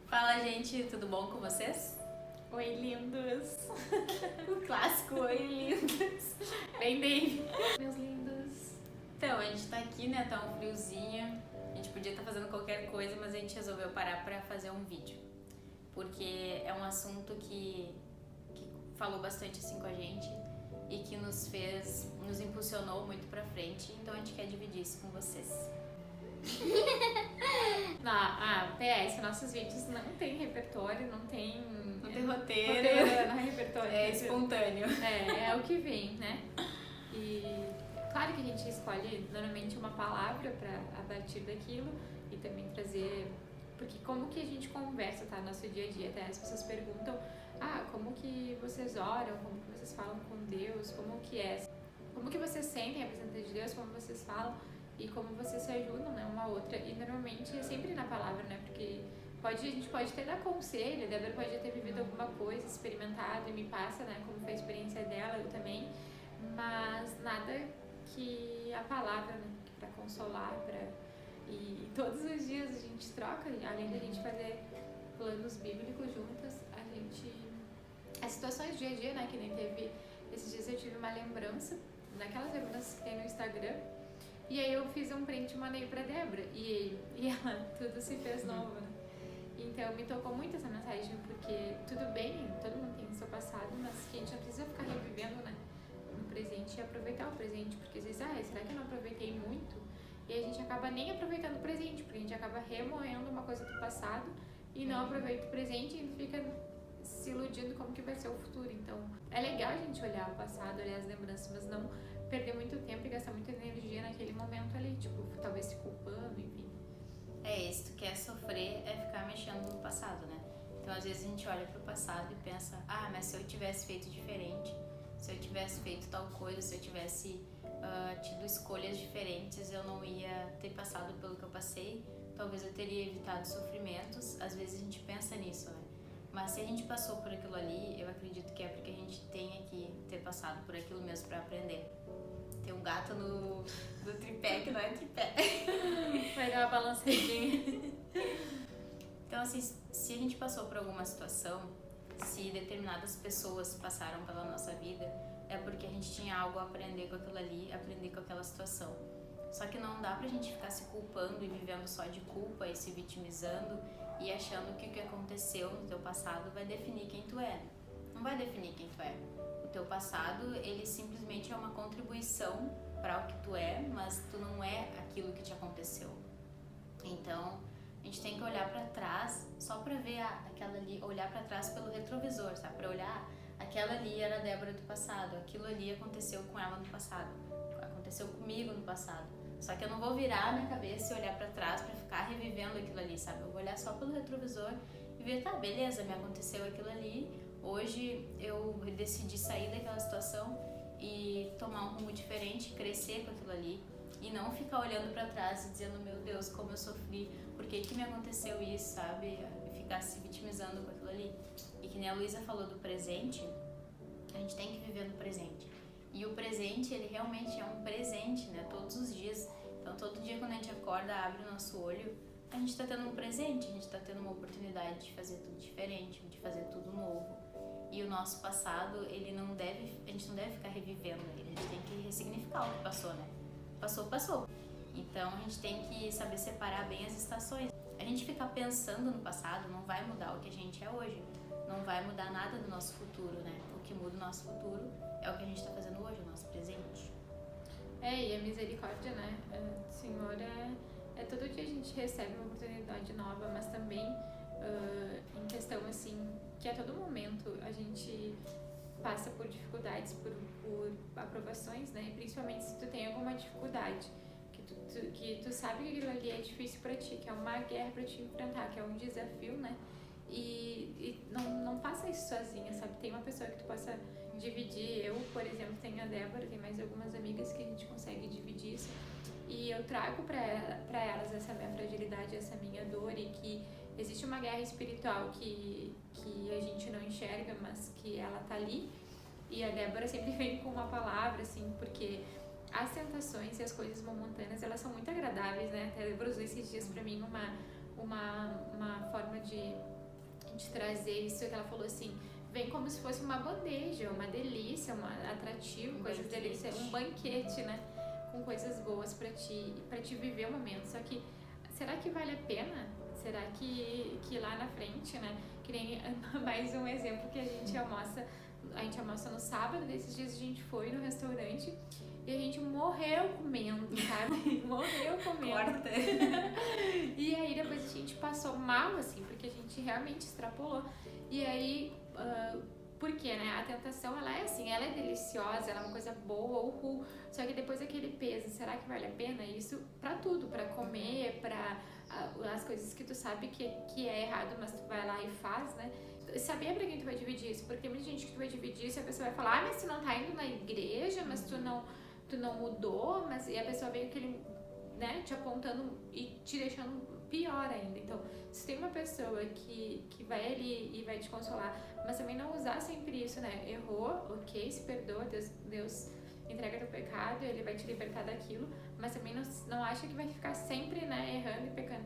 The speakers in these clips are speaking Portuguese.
Fala, gente, tudo bom com vocês? Oi, lindos! O clássico oi, lindos. Bem, Dave. Meus lindos! Então, a gente tá aqui, né? Tá um friozinho. A gente podia estar fazendo qualquer coisa, mas a gente resolveu parar pra fazer um vídeo. Porque é um assunto que falou bastante assim com a gente e que nos impulsionou muito pra frente. Então a gente quer dividir isso com vocês. PS, nossos vídeos não tem repertório, não tem roteiro, não é repertório. é espontâneo. É o que vem, né? E claro que a gente escolhe normalmente uma palavra a partir daquilo e também trazer, porque como que a gente conversa, tá? No nosso dia a dia, até as pessoas perguntam, como que vocês oram, como que vocês falam com Deus, como que vocês sentem a presença de Deus, como vocês falam e como vocês se ajudam, né, uma a outra. E normalmente é sempre na palavra, né, porque a gente pode até dar conselho, a Débora pode ter vivido alguma coisa, experimentado e me passa, né, como foi a experiência dela, eu também, mas nada que a palavra, né, para consolar, e todos os dias a gente troca, além da gente fazer planos bíblicos juntas, as situações do dia a dia, né, que nem teve, esses dias eu tive uma lembrança, naquelas lembranças que tem no Instagram, e aí eu fiz um print e mandei pra Débora, e ela, tudo se fez novo, né? Então me tocou muito essa mensagem, porque tudo bem, todo mundo tem o seu passado, mas que a gente não precisa ficar revivendo, né, no presente e aproveitar o presente, porque às vezes, será que eu não aproveitei muito? E a gente acaba nem aproveitando o presente, porque a gente acaba remoendo uma coisa do passado e não aproveita o presente e fica se iludindo como que vai ser o futuro. Então é legal a gente olhar o passado, olhar as lembranças, mas não perder muito tempo e gastar muita energia naquele momento ali, tipo, talvez se culpando, enfim. Se tu quer sofrer, é ficar mexendo no passado, né? Então, às vezes a gente olha pro passado e pensa, mas se eu tivesse feito diferente, se eu tivesse feito tal coisa, se eu tivesse tido escolhas diferentes, eu não ia ter passado pelo que eu passei, talvez eu teria evitado sofrimentos. Às vezes a gente pensa nisso, né? Mas se a gente passou por aquilo ali, eu acredito que é porque a gente tenha que ter passado por aquilo mesmo pra aprender. Tem um gato no tripé que não é tripé. Vai dar uma balançadinha. Então, assim, se a gente passou por alguma situação, se determinadas pessoas passaram pela nossa vida, é porque a gente tinha algo a aprender com aquilo ali, aprender com aquela situação. Só que não dá pra gente ficar se culpando e vivendo só de culpa e se vitimizando e achando que o que aconteceu no teu passado vai definir quem tu é. Não vai definir quem tu é. O teu passado, ele simplesmente é uma contribuição para o que tu é, mas tu não é aquilo que te aconteceu. Então, a gente tem que olhar para trás só para ver aquela ali, olhar para trás pelo retrovisor, sabe? Para olhar, aquela ali era a Débora do passado, aquilo ali aconteceu com ela no passado, aconteceu comigo no passado. Só que eu não vou virar a minha cabeça e olhar pra trás pra ficar revivendo aquilo ali, sabe? Eu vou olhar só pelo retrovisor e ver, beleza, me aconteceu aquilo ali. Hoje eu decidi sair daquela situação e tomar um rumo diferente, crescer com aquilo ali. E não ficar olhando pra trás e dizendo, meu Deus, como eu sofri, por que me aconteceu isso, sabe? E ficar se vitimizando com aquilo ali. E que nem a Luísa falou do presente, a gente tem que viver no presente. E o presente, ele realmente é um presente, né? Todos os dias. Então, todo dia quando a gente acorda, abre o nosso olho, a gente tá tendo um presente, a gente tá tendo uma oportunidade de fazer tudo diferente, de fazer tudo novo. E o nosso passado, a gente não deve ficar revivendo ele, a gente tem que ressignificar o que passou, né? Passou. Então, a gente tem que saber separar bem as estações. A gente ficar pensando no passado não vai mudar o que a gente é hoje. Não vai mudar nada do nosso futuro, né? O que muda o nosso futuro é o que a gente está fazendo hoje, o nosso presente. E a misericórdia, né? O Senhor é todo dia a gente recebe uma oportunidade nova, mas também em questão, assim, que a todo momento a gente passa por dificuldades, por aprovações, né? E principalmente se tu tem alguma dificuldade, que tu sabe que aquilo ali é difícil pra ti, que é uma guerra pra te enfrentar, que é um desafio, né? E não faça isso sozinha, sabe? Tem uma pessoa que tu possa dividir. Eu, por exemplo, tenho a Débora, tem mais algumas amigas que a gente consegue dividir isso. E eu trago pra elas essa minha fragilidade, essa minha dor, e que existe uma guerra espiritual que a gente não enxerga, mas que ela tá ali. E a Débora sempre vem com uma palavra, assim, porque as tentações e as coisas momentâneas, elas são muito agradáveis, né? Até a Débora usou esses dias pra mim uma forma de gente trazer isso que ela falou assim, vem como se fosse uma bandeja, uma delícia, um atrativo, coisas delícias, um banquete, né? Com coisas boas pra te viver o momento. Só que, será que vale a pena? Será que lá na frente, né? Que nem mais um exemplo que a gente almoça no sábado, desses dias a gente foi no restaurante e a gente morreu comendo, sabe? Morreu comendo. Corta. E aí depois a gente passou mal, assim, porque a gente realmente extrapolou. E aí, porque, né, a tentação, ela é assim, ela é deliciosa, ela é uma coisa boa, uhul. Só que depois aquele peso, será que vale a pena? Isso pra tudo, pra comer, pra as coisas que tu sabe que é errado, mas tu vai lá e faz, né? Saber pra quem tu vai dividir isso, porque tem muita gente que tu vai dividir isso e a pessoa vai falar, mas tu não tá indo na igreja, mas tu não mudou, mas e a pessoa veio aquele, né, te apontando e te deixando pior ainda. Então, se tem uma pessoa que vai ali e vai te consolar, mas também não usar sempre isso, né? Errou, ok, se perdoa, Deus entrega teu pecado, ele vai te libertar daquilo, mas também não acha que vai ficar sempre, né, errando e pecando.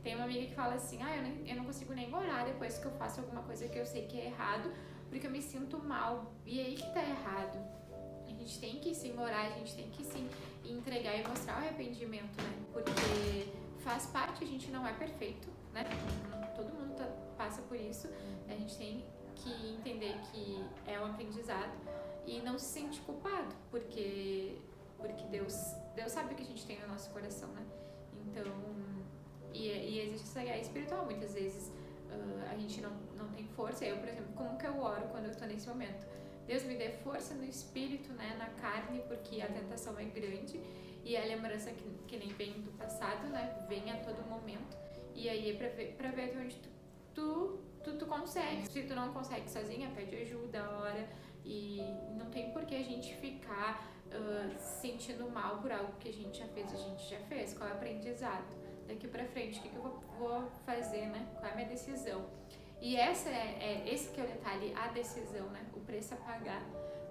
Tem uma amiga que fala assim, eu não consigo nem orar depois que eu faço alguma coisa que eu sei que é errado, porque eu me sinto mal. E aí que tá errado. A gente tem que sim orar, a gente tem que sim entregar e mostrar o arrependimento, né? Porque faz parte, a gente não é perfeito, né? Todo mundo passa por isso. A gente tem que entender que é um aprendizado e não se sente culpado, porque Deus sabe o que a gente tem no nosso coração, né? Então, e existe essa guerra espiritual. Muitas vezes a gente não tem força. Eu, por exemplo, como que eu oro quando eu estou nesse momento? Deus me dê força no espírito, né, na carne, porque a tentação é grande e a lembrança que nem vem do passado, né, vem a todo momento. E aí é pra ver até onde tu consegue. Se tu não consegue sozinha, pede ajuda, ora. E não tem por que a gente ficar se sentindo mal por algo que a gente já fez. Qual é o aprendizado? Daqui pra frente, o que eu vou fazer, né? Qual é a minha decisão? E esse que é o detalhe, a decisão, né? O preço a pagar.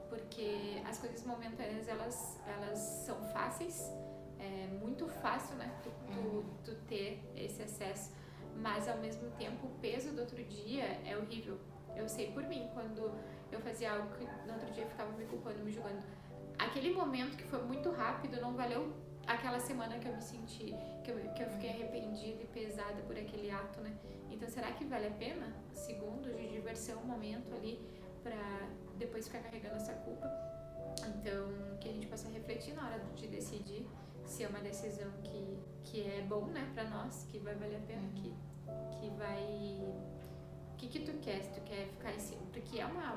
Porque as coisas momentâneas, elas são fáceis. É muito fácil, né? Tu ter esse acesso. Mas, ao mesmo tempo, o peso do outro dia é horrível. Eu sei por mim, quando eu fazia algo que no outro dia eu ficava me culpando, me julgando. Aquele momento que foi muito rápido não valeu aquela semana que eu me senti, que eu fiquei arrependida e pesada por aquele ato, né? Então, será que vale a pena segundos de diversão, um momento ali, pra depois ficar carregando essa culpa? Então, que a gente possa refletir na hora de decidir se é uma decisão que é bom, né, pra nós, que vai valer a pena, que vai... O que tu quer? Se tu quer ficar assim, porque é uma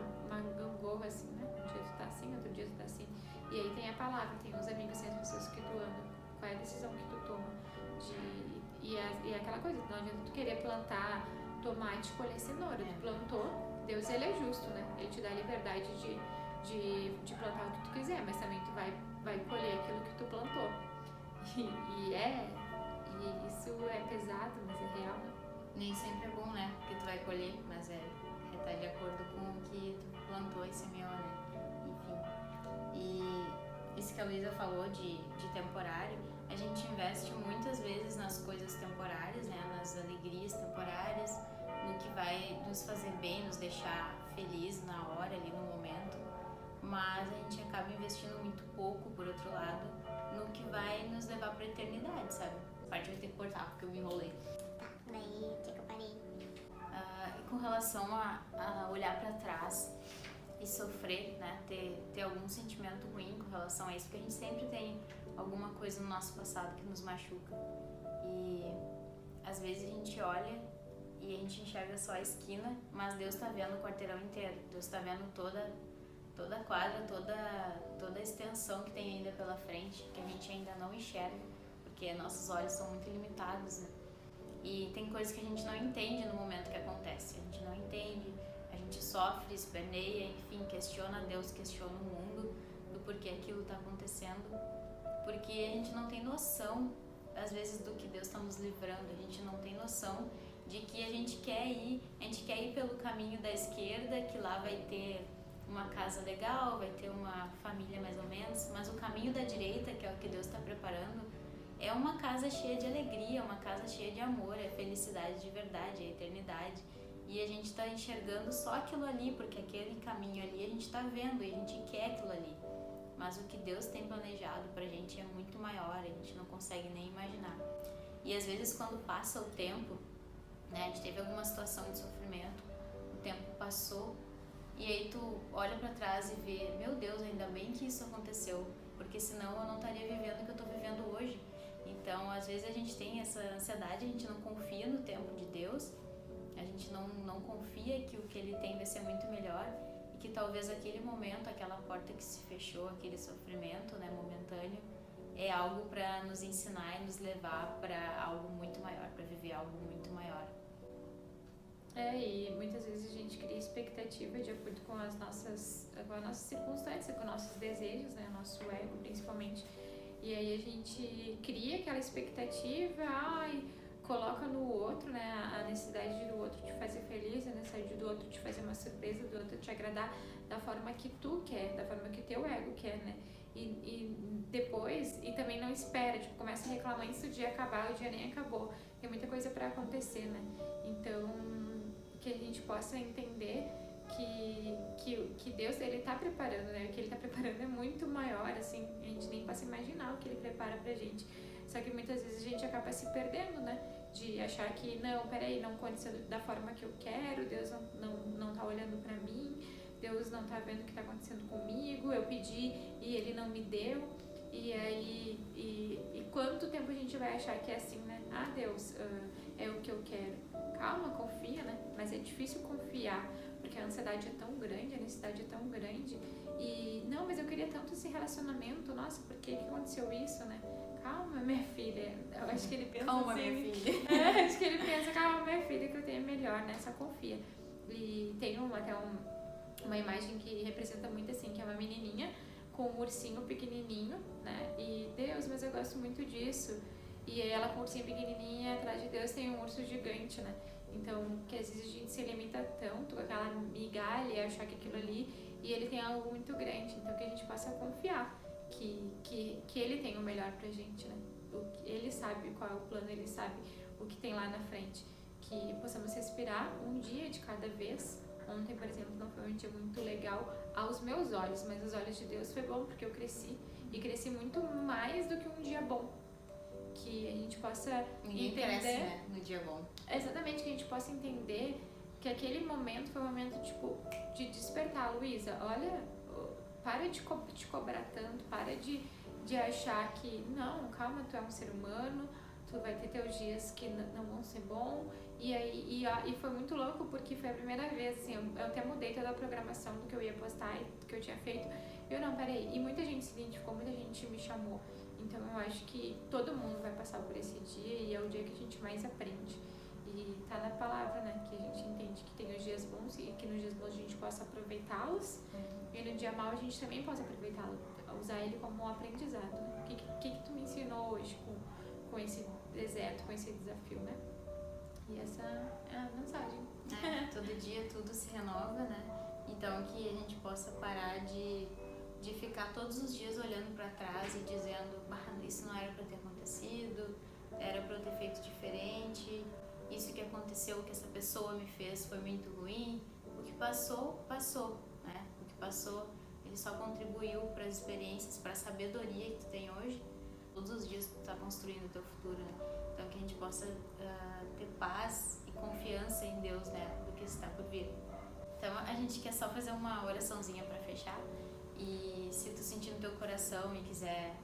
gangorra assim, né? Um dia tu tá assim, outro dia tu tá assim. E aí tem a palavra, tem os amigos, tem as pessoas que tu ama. Qual é a decisão que tu toma? E é aquela coisa, não adianta tu querer plantar tomate e colher cenoura. Tu plantou, Deus, ele é justo, né? Ele te dá a liberdade de plantar o que tu quiser, mas também tu vai colher aquilo que tu plantou. E isso é pesado, mas é real, né? Nem sempre é bom, né? Porque tu vai colher, mas tá de acordo com o que tu plantou e semeou, né? Enfim. E isso que a Luísa falou de temporário, a gente investe muitas vezes nas coisas temporárias, né? Nas alegrias temporárias, no que vai nos fazer bem, nos deixar feliz na hora, ali no momento. Mas a gente acaba investindo muito pouco, por outro lado, no que vai nos levar pra eternidade, sabe? Essa parte vai ter que cortar, porque eu me enrolei. Daí, o que eu parei? E com relação a olhar pra trás e sofrer, né, ter algum sentimento ruim com relação a isso, porque a gente sempre tem alguma coisa no nosso passado que nos machuca. E às vezes a gente olha e a gente enxerga só a esquina, mas Deus tá vendo o quarteirão inteiro. Deus tá vendo toda a quadra, toda a extensão que tem ainda pela frente, que a gente ainda não enxerga, porque nossos olhos são muito limitados, né? E tem coisas que a gente não entende no momento que acontece. A gente não entende, a gente sofre, esperneia, enfim, questiona Deus, questiona o mundo do porquê aquilo está acontecendo. Porque a gente não tem noção, às vezes, do que Deus está nos livrando. A gente não tem noção de que a gente quer ir pelo caminho da esquerda, que lá vai ter uma casa legal, vai ter uma família mais ou menos, mas o caminho da direita, que é o que Deus está preparando, é uma casa cheia de alegria, uma casa cheia de amor, é felicidade de verdade, é eternidade. e a gente tá enxergando só aquilo ali, porque aquele caminho ali a gente tá vendo e a gente quer aquilo ali. Mas o que Deus tem planejado pra gente é muito maior, a gente não consegue nem imaginar. E às vezes quando passa o tempo, né, a gente teve alguma situação de sofrimento, o tempo passou, e aí tu olha pra trás e vê, meu Deus, ainda bem que isso aconteceu, porque senão eu não estaria vivendo o que eu tô vivendo hoje. Então, às vezes a gente tem essa ansiedade, a gente não confia no tempo de Deus, a gente não confia que o que Ele tem vai ser muito melhor e que talvez aquele momento, aquela porta que se fechou, aquele sofrimento, né, momentâneo, é algo para nos ensinar e nos levar para algo muito maior, para viver algo muito maior. E muitas vezes a gente cria expectativa de acordo com as nossas circunstâncias, com nossos desejos, né, nosso ego principalmente. E aí a gente cria aquela expectativa, coloca no outro, né, a necessidade do outro te fazer feliz, a necessidade do outro te fazer uma surpresa, do outro te agradar da forma que tu quer, da forma que teu ego quer, né? E depois, e também não espera, tipo, começa a reclamar antes do dia acabar, o dia nem acabou, tem muita coisa pra acontecer, né? Então, que a gente possa entender que Deus, Ele tá preparando, né? O que Ele tá preparando é muito maior, assim, a gente nem possa imaginar o que Ele prepara pra gente. Só que muitas vezes a gente acaba se perdendo, né? De achar que, não, peraí, não aconteceu da forma que eu quero, Deus não tá olhando pra mim, Deus não tá vendo o que tá acontecendo comigo, eu pedi e Ele não me deu. E aí, e quanto tempo a gente vai achar que é assim, né? Deus, é o que eu quero. Calma, confia, né? Mas é difícil confiar, porque a ansiedade é tão grande, a necessidade é tão grande. E, não, mas eu queria tanto esse relacionamento, nossa, por que aconteceu isso, né? Calma, minha filha. Eu acho que ele pensa calma, assim. Minha filha. Acho que ele pensa, calma, minha filha, que eu tenho melhor, né? Só confia. E tem uma imagem que representa muito assim, que é uma menininha com um ursinho pequenininho, né? E Deus, mas eu gosto muito disso. E ela com o ursinho pequenininha, atrás de Deus tem um urso gigante, né? Então, que às vezes a gente se limita tanto com aquela migalha, achar que aquilo ali, e ele tem algo muito grande. Então, que a gente possa confiar que ele tem o melhor pra gente, né? Ele sabe qual é o plano, ele sabe o que tem lá na frente. Que possamos respirar um dia de cada vez. Ontem, por exemplo, não foi um dia muito legal aos meus olhos, mas aos olhos de Deus foi bom, porque eu cresci, e cresci muito mais do que um dia bom. Que a gente possa Ninguém entender... cresce, né, no dia bom. Exatamente, que a gente possa entender que aquele momento foi um momento, tipo, de despertar. Luísa, olha, para de te cobrar tanto, para de achar que, não, calma, tu é um ser humano, tu vai ter teus dias que não vão ser bons. E foi muito louco, porque foi a primeira vez, assim, eu até mudei toda a programação do que eu ia postar e do que eu tinha feito. Peraí, e muita gente se identificou, muita gente me chamou. Então eu acho que todo mundo vai passar por esse dia e é o dia que a gente mais aprende. E tá na palavra, né? Que a gente entende que tem os dias bons e que nos dias bons a gente possa aproveitá-los. E no dia mau a gente também possa aproveitá-lo, usar ele como um aprendizado, né? O que tu me ensinou hoje com esse deserto, com esse desafio, né? E essa é a mensagem. Todo dia tudo se renova, né? Então que a gente possa parar de ficar todos os dias olhando para trás e dizendo, isso não era para ter acontecido, era para eu ter feito diferente, isso que aconteceu, que essa pessoa me fez foi muito ruim. O que passou, passou, né? O que passou, ele só contribuiu para as experiências, para a sabedoria que tu tem hoje. Todos os dias tu tá construindo o teu futuro, né? Então que a gente possa ter paz e confiança em Deus, né? Do que está por vir. Então a gente quer só fazer uma oraçãozinha para fechar. E se tu sentir no teu coração e quiser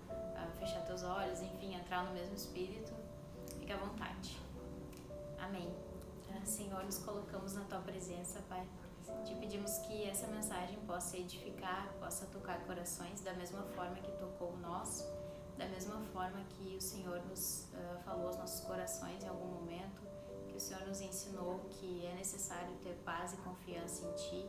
fechar teus olhos, enfim, entrar no mesmo espírito, fica à vontade. Amém. Senhor, nos colocamos na tua presença, Pai. Te pedimos que essa mensagem possa edificar, possa tocar corações da mesma forma que tocou o nosso, da mesma forma que o Senhor nos falou aos nossos corações em algum momento, que o Senhor nos ensinou que é necessário ter paz e confiança em Ti,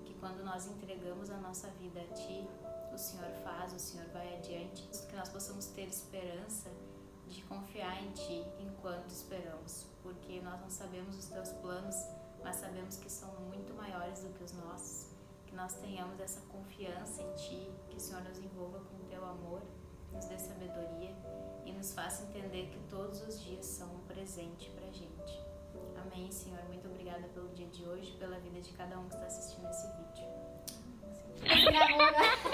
que quando nós entregamos a nossa vida a Ti, o Senhor faz, o Senhor vai adiante, que nós possamos ter esperança de confiar em Ti enquanto esperamos, porque nós não sabemos os Teus planos, mas sabemos que são muito maiores do que os nossos, que nós tenhamos essa confiança em Ti, que o Senhor nos envolva com o Teu amor, nos dê sabedoria e nos faça entender que todos os dias são um presente pra gente. Amém, Senhor, muito obrigada obrigada pelo dia de hoje, pela vida de cada um que está assistindo esse vídeo. Você gravou agora?